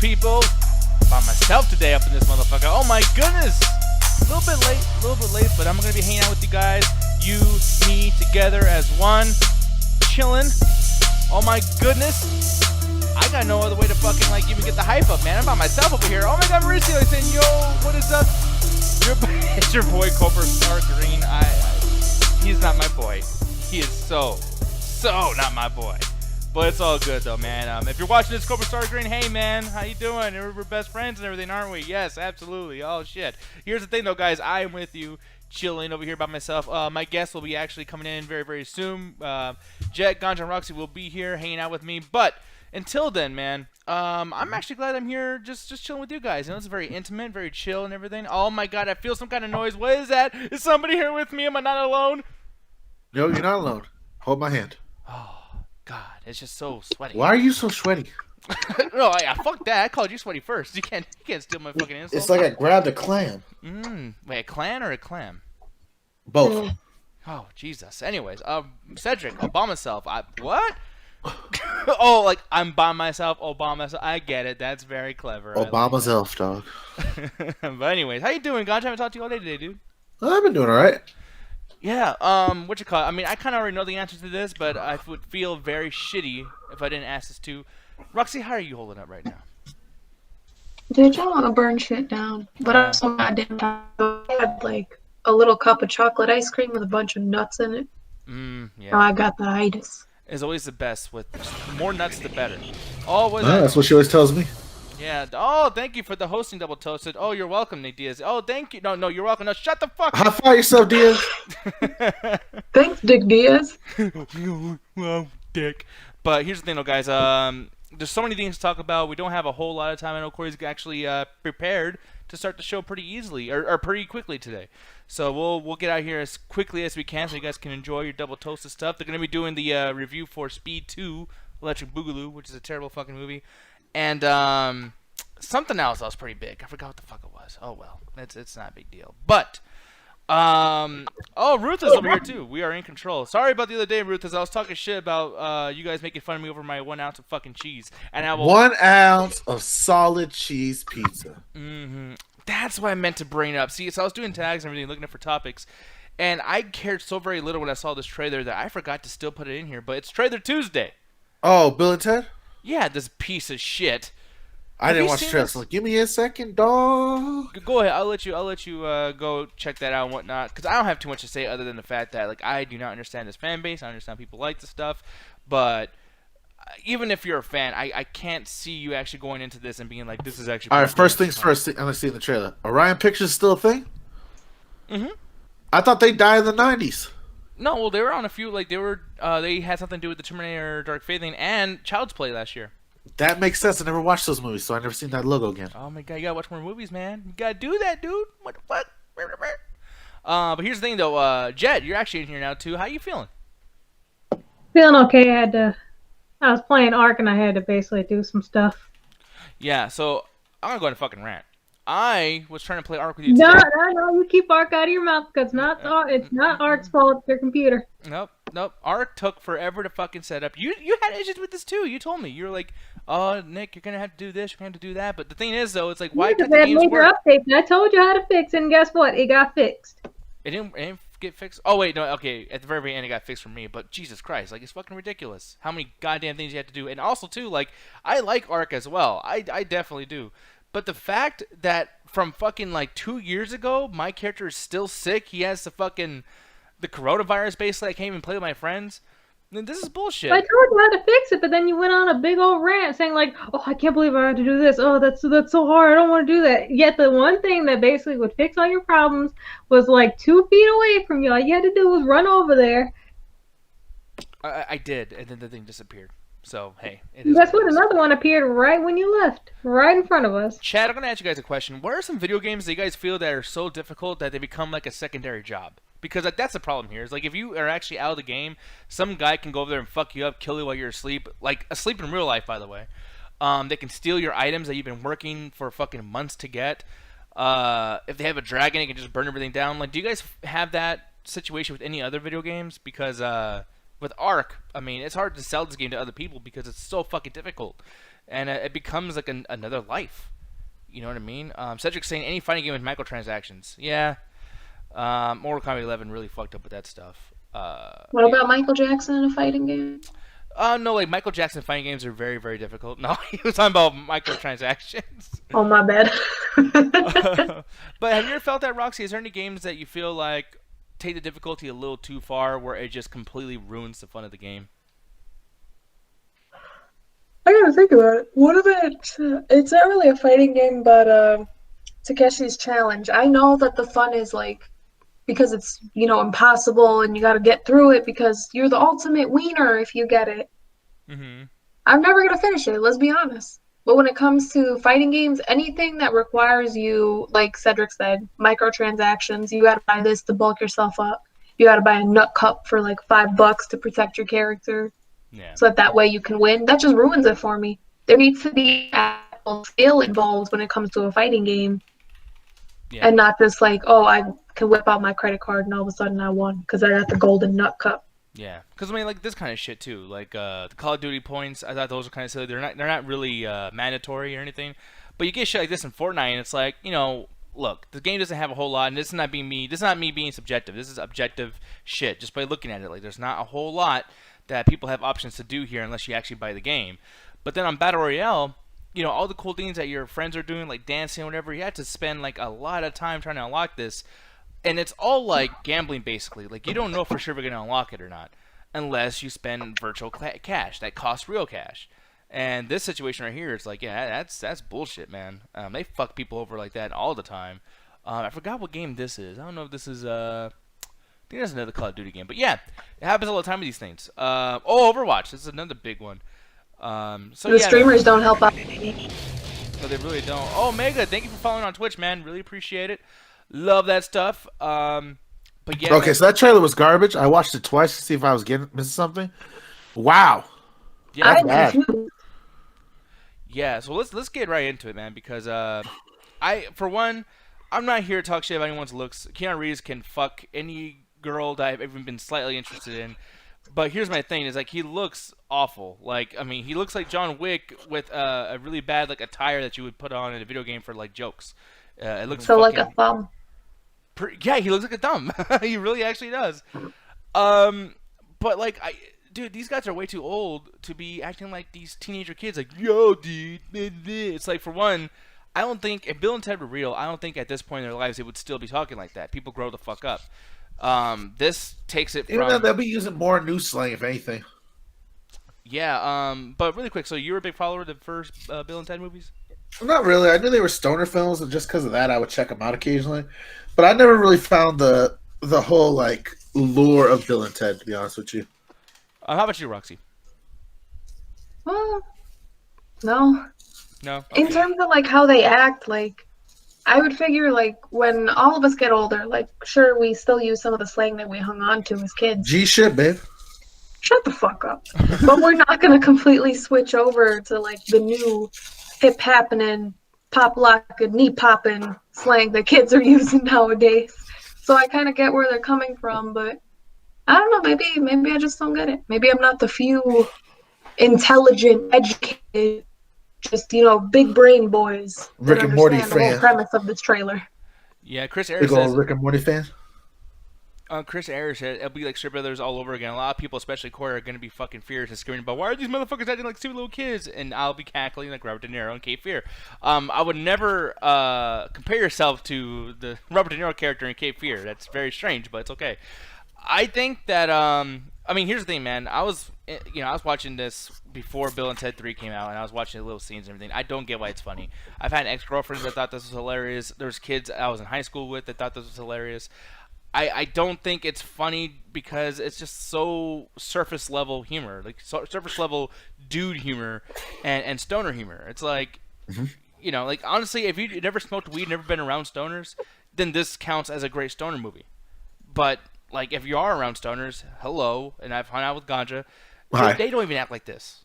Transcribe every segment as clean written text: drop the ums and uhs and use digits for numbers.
people. By myself today up in this motherfucker. Oh my goodness. A little bit late, but I'm going to be hanging out with you guys. You, me, together as one. Chilling. Oh my goodness. I got no other way to fucking like even get the hype up, man. I'm by myself over here. Oh my god, Mauricio is saying, yo, what is up? It's your boy, Cobra Star Green. He's not my boy. He is so not my boy. But it's all good though, man. If you're watching this, Cobra Star Green, hey man, how you doing? We're best friends and everything, aren't we? Yes, absolutely. Oh shit. Here's the thing though, guys. I am with you, chilling over here by myself. My guest will be actually coming in very, very soon. Jet, Ganja, and Roxy will be here, hanging out with me. But until then, man, I'm actually glad I'm here, just chilling with you guys. You know, it's very intimate, very chill, and everything. Oh my god, I feel some kind of noise. What is that? Is somebody here with me? Am I not alone? No, you're not alone. Hold my hand. Oh. God, it's just so sweaty. Why are you so sweaty? No, fuck that. I called you sweaty first. You can't steal my fucking insult. It's like I grabbed a clam. Wait, a clan or a clam? Both. Oh, Jesus. Anyways, Cedric, Obama self. What? Oh, like I'm by myself, Obama self. I get it. That's very clever. Obama's elf, dog. But anyways, how you doing, Ganja? I haven't talked to you all day today, dude. I've been doing all right. Yeah, what you call it? I mean, I kind of already know the answer to this, but I would feel very shitty if I didn't ask this too. Roxy, how are you holding up right now? Dude, I want to burn shit down, but I'm so goddamn tired. I had like a little cup of chocolate ice cream with a bunch of nuts in it. Yeah. Now I got the itis. It's always the best. With more nuts, the better. Oh, what is That's what she always tells me. Yeah. Oh, thank you for the hosting, Double Toasted. Oh, you're welcome, Nate Diaz. Oh, thank you. No, you're welcome. No, shut the fuck up. High five yourself, Diaz. Thanks, Dick Diaz. Well, Dick. But here's the thing, though, guys. There's so many things to talk about. We don't have a whole lot of time. I know Corey's actually prepared to start the show pretty easily or pretty quickly today. So we'll get out here as quickly as we can so you guys can enjoy your Double Toasted stuff. They're going to be doing the review for Speed 2, Electric Boogaloo, which is a terrible fucking movie. And something else that was pretty big. I forgot what the fuck it was. Oh well, it's not a big deal. But Ruth is over here too. We are in control. Sorry about the other day, Ruth, as I was talking shit about you guys making fun of me over my 1 ounce of fucking cheese. And I will 1 ounce of solid cheese pizza. That's what I meant to bring up. See, so I was doing tags and everything, looking for topics, and I cared so very little when I saw this trailer that I forgot to still put it in here. But it's Trailer Tuesday. Oh, Bill and Ted? Yeah, this piece of shit. I didn't watch the trailer. So give me a second, dog. Go ahead. I'll let you go check that out and whatnot. Because I don't have too much to say other than the fact that like I do not understand this fan base. I understand people like the stuff, but even if you're a fan, I can't see you actually going into this and being like, this is actually. All right. First things first. I'm gonna see in the trailer. Orion Pictures still a thing? I thought they died in the '90s. No, well, they were on a few. Like they had something to do with the Terminator Dark Fate thing and Child's Play last year. That makes sense. I never watched those movies, so I never seen that logo again. Oh my god, you gotta watch more movies, man. You gotta do that, dude. What the fuck? But here's the thing, though. Jet, you're actually in here now too. How you feeling? Feeling okay. I was playing Ark and I had to basically do some stuff. Yeah, so I'm gonna go ahead and fucking rant. I was trying to play Ark with you No, today. you keep Ark out of your mouth because it's not Ark's fault. It's your computer. Nope. Ark took forever to fucking set up. You had issues with this too. You told me. You were like, oh, Nick, you're gonna have to do this. You're gonna have to do that. But the thing is, though, it's like, why can't the games work? Update. I told you how to fix it, and guess what? It got fixed. It didn't get fixed. Oh wait, no. Okay, at the very end, it got fixed for me. But Jesus Christ, like it's fucking ridiculous. How many goddamn things you have to do? And also too, like I like Ark as well. I definitely do. But the fact that from fucking like 2 years ago, my character is still sick. He has the coronavirus basically. I can't even play with my friends. This is bullshit. I told you how to fix it, but then you went on a big old rant saying like, "Oh, I can't believe I had to do this. Oh, that's so hard. I don't want to do that." Yet the one thing that basically would fix all your problems was like 2 feet away from you. All you had to do was run over there. I did, and then the thing disappeared. So hey, guess what? Another one appeared right when you left, right in front of us. Chad, I'm gonna ask you guys a question. What are some video games that you guys feel that are so difficult that they become like a secondary job? Because like that's the problem here. Is like if you are actually out of the game, some guy can go over there and fuck you up, kill you while you're asleep. Like asleep in real life, by the way. They can steal your items that you've been working for fucking months to get. If they have a dragon, it can just burn everything down. Like, do you guys have that situation with any other video games? Because with Ark, I mean, it's hard to sell this game to other people because it's so fucking difficult, and it becomes like another life. You know what I mean? Cedric's saying any fighting game with microtransactions. Yeah. Mortal Kombat 11 really fucked up with that stuff. What about Michael Jackson in a fighting game? No, like Michael Jackson fighting games are very, very difficult. No, he was talking about microtransactions. Oh, my bad. But have you ever felt that, Roxy? Is there any games that you feel like take the difficulty a little too far, where it just completely ruins the fun of the game? I gotta think about it. What if it's not really a fighting game, but Takeshi's Challenge. I know that the fun is like, because it's, impossible and you gotta get through it because you're the ultimate wiener if you get it. Mm-hmm. I'm never gonna finish it, let's be honest. But when it comes to fighting games, anything that requires you, like Cedric said, microtransactions, you gotta buy this to bulk yourself up. You gotta buy a nut cup for like $5 to protect your character. Yeah. So that way you can win. That just ruins it for me. There needs to be actual skill involved when it comes to a fighting game. Yeah. And not just like, oh, I can whip out my credit card and all of a sudden I won because I got the golden nut cup. Yeah, because I mean, like this kind of shit too. Like the Call of Duty points, I thought those were kind of silly. They're not really mandatory or anything. But you get shit like this in Fortnite, and it's like, look, the game doesn't have a whole lot, and this is not being me. This is not me being subjective. This is objective shit. Just by looking at it, like there's not a whole lot that people have options to do here unless you actually buy the game. But then on Battle Royale, all the cool things that your friends are doing, like dancing or whatever, you have to spend like a lot of time trying to unlock this. And it's all like gambling, basically. Like, you don't know for sure if you're going to unlock it or not unless you spend virtual cash that costs real cash. And this situation right here, it's like, yeah, that's bullshit, man. They fuck people over like that all the time. I forgot what game this is. I don't know if this is... I think that's another Call of Duty game. But yeah, it happens all the time with these things. Overwatch. This is another big one. The streamers don't help out. No, they really don't. Oh, Mega, thank you for following on Twitch, man. Really appreciate it. Love that stuff. But yeah. Okay, so that trailer was garbage. I watched it twice to see if I was missing something. Wow. Yeah, that's bad. Yeah, so let's get right into it, man, because for one, I'm not here to talk shit about anyone's looks. Keanu Reeves can fuck any girl that I've even been slightly interested in. But here's my thing: is like he looks awful. Like, I mean, he looks like John Wick with a really bad like attire that you would put on in a video game for like jokes. It looks so like a thumb. Yeah, he looks like a thumb. He really actually does. But like dude, these guys are way too old to be acting like these teenager kids. Like, yo, dude, it's like, for one, I don't think if Bill and Ted were real, I don't think at this point in their lives they would still be talking like that. People grow the fuck up. This takes it from... They'll be using more new slang, if anything. Yeah, but really quick, so you were a big follower of the first Bill and Ted movies? Not really. I knew they were stoner films, and just because of that, I would check them out occasionally. But I never really found the whole, like, lure of Bill and Ted, to be honest with you. How about you, Roxy? Well, no. No? Okay. In terms of, like, how they act, like, I would figure, like, when all of us get older, like, sure, we still use some of the slang that we hung on to as kids. G shit, babe. Shut the fuck up. But we're not going to completely switch over to, like, the new hip-happening, pop-lock, knee-popping slang that kids are using nowadays. So I kind of get where they're coming from, but I don't know, maybe I just don't get it. Maybe I'm not the few intelligent, educated, just, big brain boys. Rick and Morty fan. The whole premise of this trailer. Yeah, Chris Ayers says... Rick and Morty fan? Chris Ayers said it'll be like Strip Brothers all over again. A lot of people, especially Corey, are going to be fucking furious and screaming about, why are these motherfuckers acting like stupid little kids? And I'll be cackling like Robert De Niro and Cape Fear. I would never compare yourself to the Robert De Niro character in Cape Fear. That's very strange, but it's okay. I think that, here's the thing, man. I was watching this before Bill and Ted 3 came out, and I was watching the little scenes and everything. I don't get why it's funny. I've had ex-girlfriends that thought this was hilarious. There's kids I was in high school with that thought this was hilarious. I don't think it's funny because it's just so surface level humor, like surface level dude humor and stoner humor. It's like, like honestly, if you never smoked weed, never been around stoners, then this counts as a great stoner movie. But like if you are around stoners, hello, and I've hung out with ganja, they don't even act like this.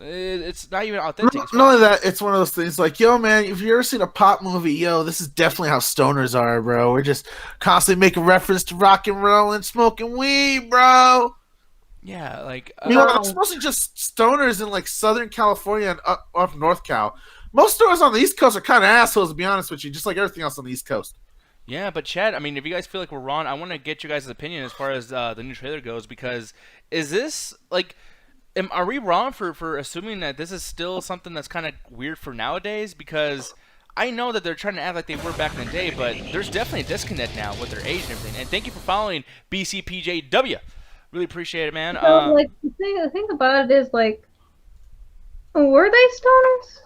It's not even authentic. Not only that, it's one of those things like, yo, man, if you ever seen a pop movie, yo, this is definitely how stoners are, bro. We're just constantly making reference to rock and roll and smoking weed, bro. Yeah, like Meanwhile, it's mostly just stoners in like Southern California and up North Cal. Most stoners on the East Coast are kind of assholes, to be honest with you, just like everything else on the East Coast. yeah, but Chad, I mean, if you guys feel like we're wrong, I want to get your guys' opinion as far as the new trailer goes, because is this like, are we wrong for assuming that this is still something that's kind of weird for nowadays? Because I know that they're trying to act like they were back in the day, but there's definitely a disconnect now with their age and everything. And thank you for following BCPJW. Really appreciate it, man. So, like, the thing about it is, like, were they stoners?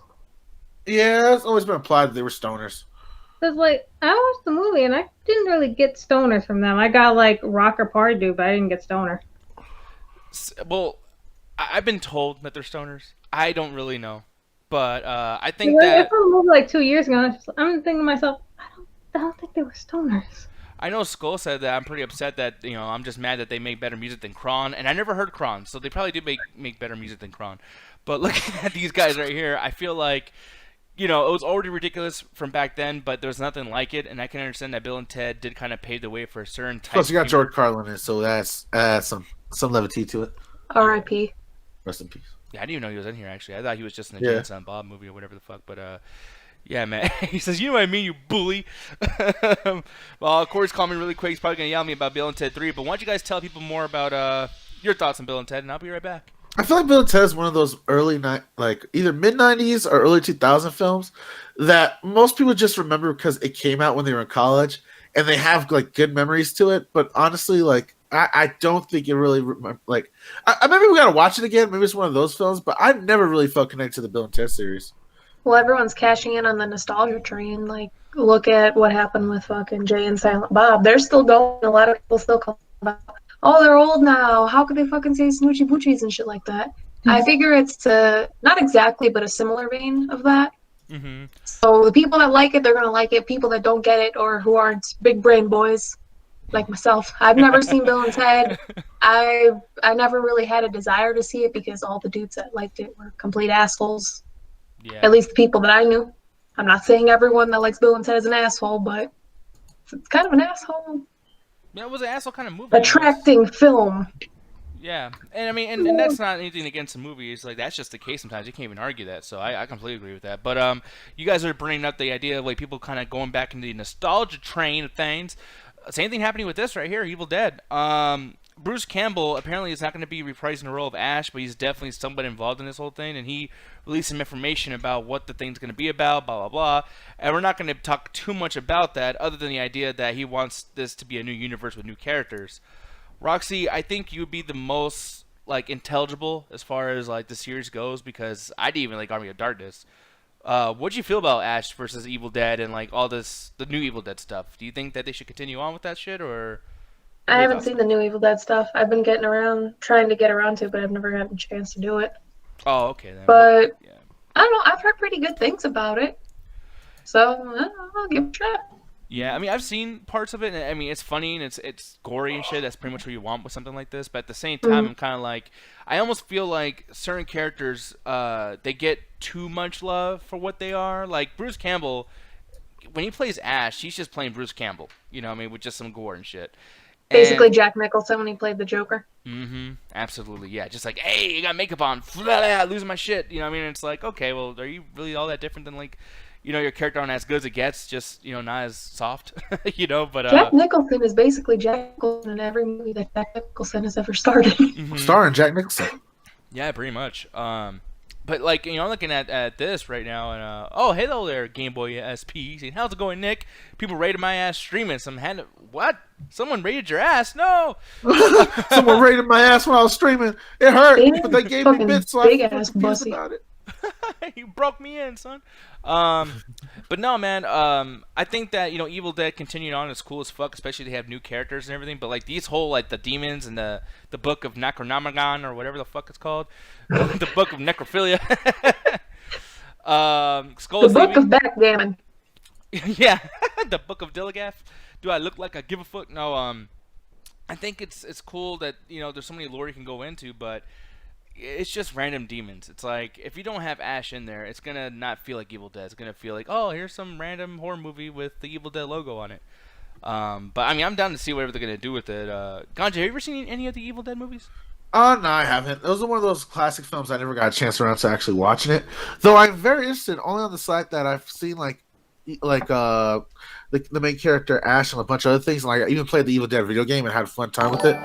Yeah, it's always been implied that they were stoners. Because, like, I watched the movie and I didn't really get stoners from them. I got, like, rocker party dude, but I didn't get stoner. Well, I've been told that they're stoners. I don't really know. But I think Like, that... I saw the movie, like, 2 years ago, and I'm thinking to myself, I don't think they were stoners. I know Skull said that. I'm pretty upset that, you know, I'm just mad that they make better music than Kron. And I never heard Kron, so they probably do make better music than Kron. But looking at these guys right here, I feel like, you know, it was already ridiculous from back then, but there was nothing like it. And I can understand that Bill and Ted did kind of pave the way for a certain type. Plus, you got George Carlin in it, so that's some levity to it. R.I.P. Rest in peace. Yeah, I didn't even know he was in here, actually. I thought he was just in the Jay and Silent Bob movie or whatever the fuck. But, yeah, man. He says, you know what I mean, you bully. Well, Corey's calling me really quick. He's probably going to yell at me about Bill and Ted 3. But why don't you guys tell people more about your thoughts on Bill and Ted, and I'll be right back. I feel like Bill and Ted is one of those early like either mid-90s or early 2000 films that most people just remember because it came out when they were in college and they have like good memories to it. But honestly, like I don't think it really like I maybe we gotta watch it again. Maybe it's one of those films, but I never really felt connected to the Bill and Ted series. Well, everyone's cashing in on the nostalgia train. Like, look at what happened with fucking Jay and Silent Bob. They're still going. A lot of people still call about, oh, they're old now. How could they fucking say snoochie boochies and shit like that? Mm-hmm. I figure it's not exactly, but a similar vein of that. Mm-hmm. So the people that like it, they're going to like it. People that don't get it or who aren't big brain boys, like myself. I've never seen Bill and Ted. I never really had a desire to see it because all the dudes that liked it were complete assholes. Yeah. At least the people that I knew. I'm not saying everyone that likes Bill and Ted is an asshole, but it's kind of an asshole. Yeah, it was an asshole kind of movie. Attracting film. Yeah, and I mean, and that's not anything against the movie. It's like that's just the case sometimes. You can't even argue that. So I completely agree with that. But you guys are bringing up the idea of like people kind of going back into the nostalgia train of things. Same thing happening with this right here, Evil Dead. Bruce Campbell apparently is not going to be reprising the role of Ash, but he's definitely somewhat involved in this whole thing, and he released some information about what the thing's going to be about, blah, blah, blah. And we're not going to talk too much about that other than the idea that he wants this to be a new universe with new characters. Roxy, I think you would be the most like intelligible as far as like the series goes because I didn't even like Army of Darkness. What'd you feel about Ash versus Evil Dead and like all this, the new Evil Dead stuff? Do you think that they should continue on with that shit or... I haven't seen the new Evil Dead stuff. I've been trying to get around to it, but I've never gotten a chance to do it. Oh, okay then. But, yeah. I don't know, I've heard pretty good things about it. So, I'll give it a shot. Yeah, I mean, I've seen parts of it, and I mean, it's funny, and it's gory and shit. That's pretty much what you want with something like this. But at the same time, I'm kind of like... I almost feel like certain characters, they get too much love for what they are. Like, Bruce Campbell, when he plays Ash, he's just playing Bruce Campbell. You know what I mean? With just some gore and shit. Basically, Jack Nicholson when he played the Joker. Mm-hmm. Absolutely, yeah. Just like, hey, you got makeup on, losing my shit. You know what I mean? It's like, okay, well, are you really all that different than like, you know, your character aren't as good as it gets, just, you know, not as soft, you know? But Jack Nicholson is basically Jack Nicholson in every movie that Jack Nicholson has ever started. Mm-hmm. Starring Jack Nicholson. Yeah, pretty much. But like, you know, I'm looking at this right now, and oh, hello there, Game Boy SP. Saying, how's it going, Nick? People rated my ass streaming. What? Someone rated your ass? No. Someone rated my ass when I was streaming. It hurt, but they gave me bits, so I was confused about it. You broke me in, son. But no, man. I think that, you know, Evil Dead continuing on is cool as fuck, especially they have new characters and everything. But like these whole like the demons and the book of Necronomicon or whatever the fuck it's called, the book of necrophilia. The book of backgammon. Yeah, the book of Dilligath. Do I look like I give a fuck? No. I think it's cool that, you know, there's so many lore you can go into, but it's just random demons. It's like, if you don't have Ash in there, it's gonna not feel like Evil Dead. It's gonna feel like, oh, here's some random horror movie with the Evil Dead logo on it. But I mean, I'm down to see whatever they're gonna do with it. Ganja, have you ever seen any of the Evil Dead movies? Oh no, I haven't. Those are one of those classic films I never got a chance around to actually watching it. Though I'm very interested, only on the side that I've seen the main character Ash and a bunch of other things. Like I even played the Evil Dead video game and had a fun time with it.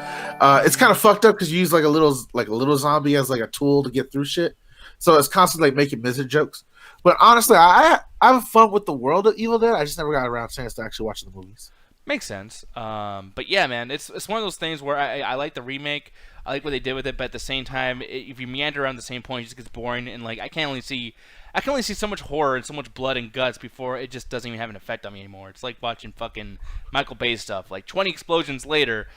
It's kind of fucked up because you use like a little zombie as like a tool to get through shit. So it's constantly like making misery jokes. But honestly, I have fun with the world of Evil Dead. I just never got around a chance to actually watch the movies. Makes sense. But yeah, man, it's one of those things where I like the remake. I like what they did with it, but at the same time, if you meander around the same point, it just gets boring. And like I can only see so much horror and so much blood and guts before it just doesn't even have an effect on me anymore. It's like watching fucking Michael Bay stuff. Like 20 explosions later,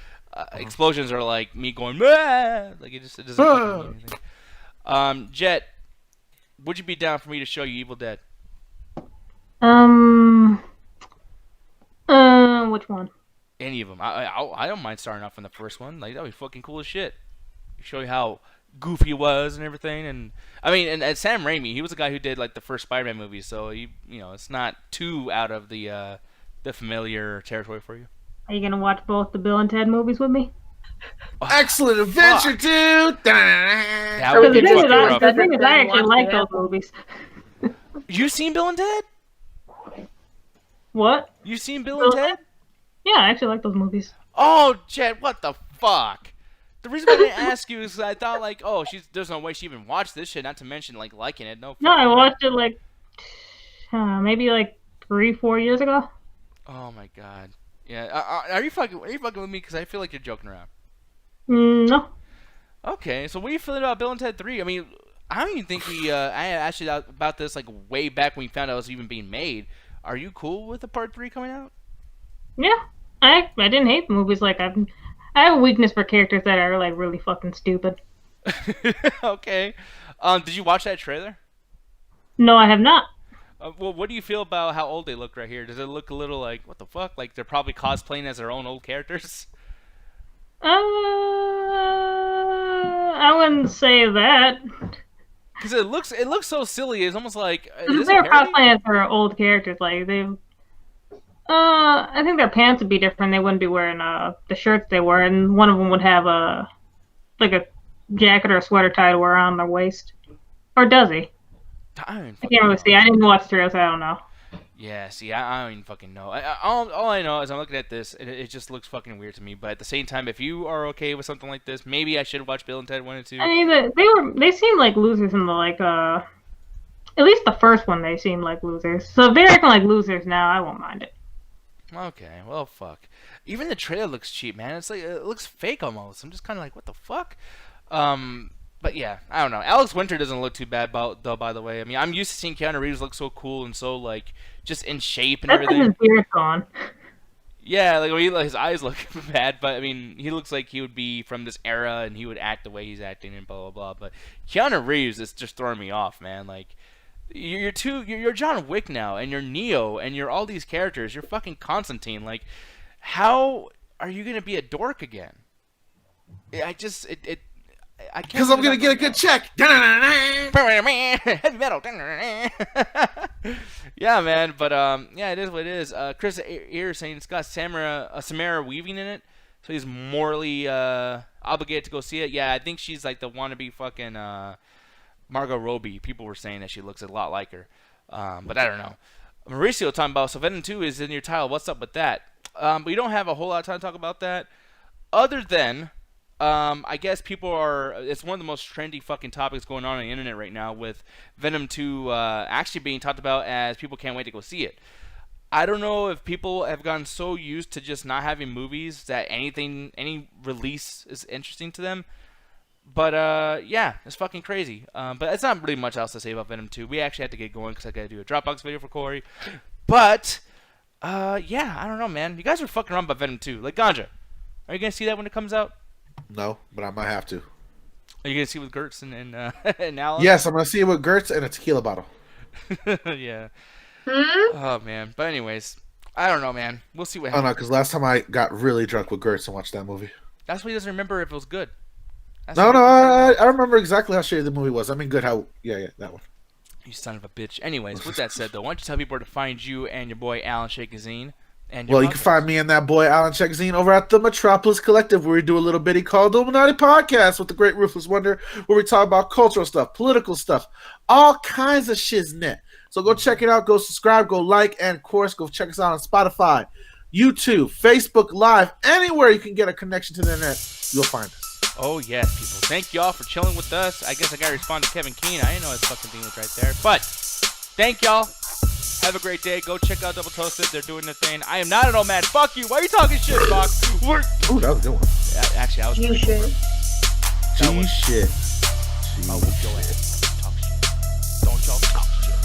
explosions are like me going, "Ah!" Like it doesn't fucking mean anything. Jet, would you be down for me to show you Evil Dead? Which one? Any of them. I don't mind starting off on the first one. Like that'd be fucking cool as shit. Show you how goofy it was and everything. And I mean, and Sam Raimi, he was the guy who did like the first Spider-Man movie, so it's not too out of the familiar territory for you. Are you gonna watch both the Bill and Ted movies with me? Oh, excellent adventure, fuck. dude! That would be The fucking rough. thing is, I actually like those movies. You seen Bill and Ted? What? You seen Bill and Ted? Yeah, I actually like those movies. Oh, Jet, what the fuck? The reason why I didn't ask you is I thought like, oh, there's no way she even watched this shit. Not to mention like liking it. No, I watched it like maybe like 3-4 years ago. Oh my god. Yeah. Are you fucking with me? Because I feel like you're joking around. No. Okay. So what are you feeling about Bill and Ted 3? I mean, I don't even think I asked you about this like way back when we found out it was even being made. Are you cool with the part 3 coming out? Yeah. I didn't hate the movies. Like I have a weakness for characters that are like really fucking stupid. Okay. Did you watch that trailer? No, I have not. Well, what do you feel about how old they look right here? Does it look a little like, what the fuck? Like they're probably cosplaying as their own old characters? I wouldn't say that. Because it looks so silly. It's almost like They're cosplaying as their old characters. Like I think their pants would be different. They wouldn't be wearing the shirts they wear, and one of them would have a jacket or a sweater tied around their waist. Or does he? I can't really see. I didn't watch the trailer, so I don't know. Yeah, see, I don't even fucking know. All I know is I'm looking at this, and it just looks fucking weird to me. But at the same time, if you are okay with something like this, maybe I should watch Bill and Ted 1 and 2. I mean, they seemed like losers in the at least the first one. They seemed like losers. So if they're acting like losers now, I won't mind it. Okay, well, fuck. Even the trailer looks cheap, man. It's like it looks fake almost. I'm just kind of like, what the fuck? But yeah, I don't know. Alex Winter doesn't look too bad, though. By the way, I mean, I'm used to seeing Keanu Reeves look so cool and so like just in shape and everything. His beard's gone. Yeah, like his eyes look bad, but I mean, he looks like he would be from this era and he would act the way he's acting and blah blah blah. But Keanu Reeves is just throwing me off, man. Like, you're John Wick now, and you're Neo, and you're all these characters. You're fucking Constantine. Like, how are you gonna be a dork again? I can't. Because I'm gonna get a good check. Heavy metal. Yeah, man. But yeah, it is what it is. Chris here saying it's got Samara Weaving in it, so he's morally obligated to go see it. Yeah, I think she's like the wannabe fucking Margot Robbie. People were saying that she looks a lot like her, but I don't know. Mauricio talking about Venom 2 is in your title. What's up with that? We don't have a whole lot of time to talk about that, other than. I guess it's one of the most trendy fucking topics going on the internet right now with Venom 2 actually being talked about as people can't wait to go see it. I don't know if people have gotten so used to just not having movies that any release is interesting to them. But yeah, it's fucking crazy. But it's not really much else to say about Venom 2. We actually have to get going because I got to do a Dropbox video for Corey. But yeah, I don't know, man. You guys are fucking around about Venom 2. Like, Ganja, are you going to see that when it comes out? No, but I might have to. Are you gonna see it with Gertz and Alan? Yes, I'm gonna see it with Gertz and a tequila bottle. Yeah. Oh man. But anyways, I don't know, man. We'll see what happens. Oh no, because last time I got really drunk with Gertz and watched that movie. That's why he doesn't remember if it was good. I remember exactly how shitty the movie was. I mean, good how that one. You son of a bitch. Anyways, with that said though, why don't you tell people where to find you and your boy Alan Shakazine And your Well, you can podcast. find me and that boy Alan Checkzine over at the Metropolis Collective, where we do a little bitty called Illuminati Podcast with the great Ruthless Wonder, where we talk about cultural stuff, political stuff, all kinds of shiznit. So go check it out, go subscribe, go like, and of course, go check us out on Spotify, YouTube, Facebook Live, anywhere you can get a connection to the internet, you'll find us. Oh, yes, people. Thank y'all for chilling with us. I guess I got to respond to Kevin Keane. I didn't know his fucking thing was right there. But thank y'all. Have a great day. Go check out Double Toasted. They're doing their thing. I am not an old man. Fuck you. Why are you talking shit, Spock? Ooh, that was a good one. Actually, I was. You should. G shit. Oh, whoop your ass. Talk shit. Don't y'all talk shit.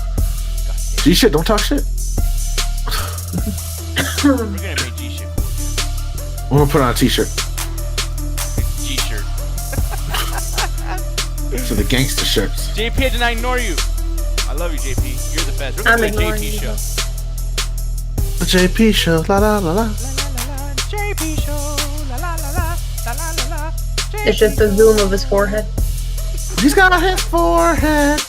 God damn. G shit, don't talk shit. We're gonna make G shit cool again. We're gonna put on a t-shirt. G shirt. So the gangster shirts. JP, I did not ignore you. I love you, JP. You're the best. We're gonna I'm do a ignoring JP you. show. The JP show. La la la la. JP show. La la la la. La la la la. It's just the zoom of his forehead. He's got his forehead.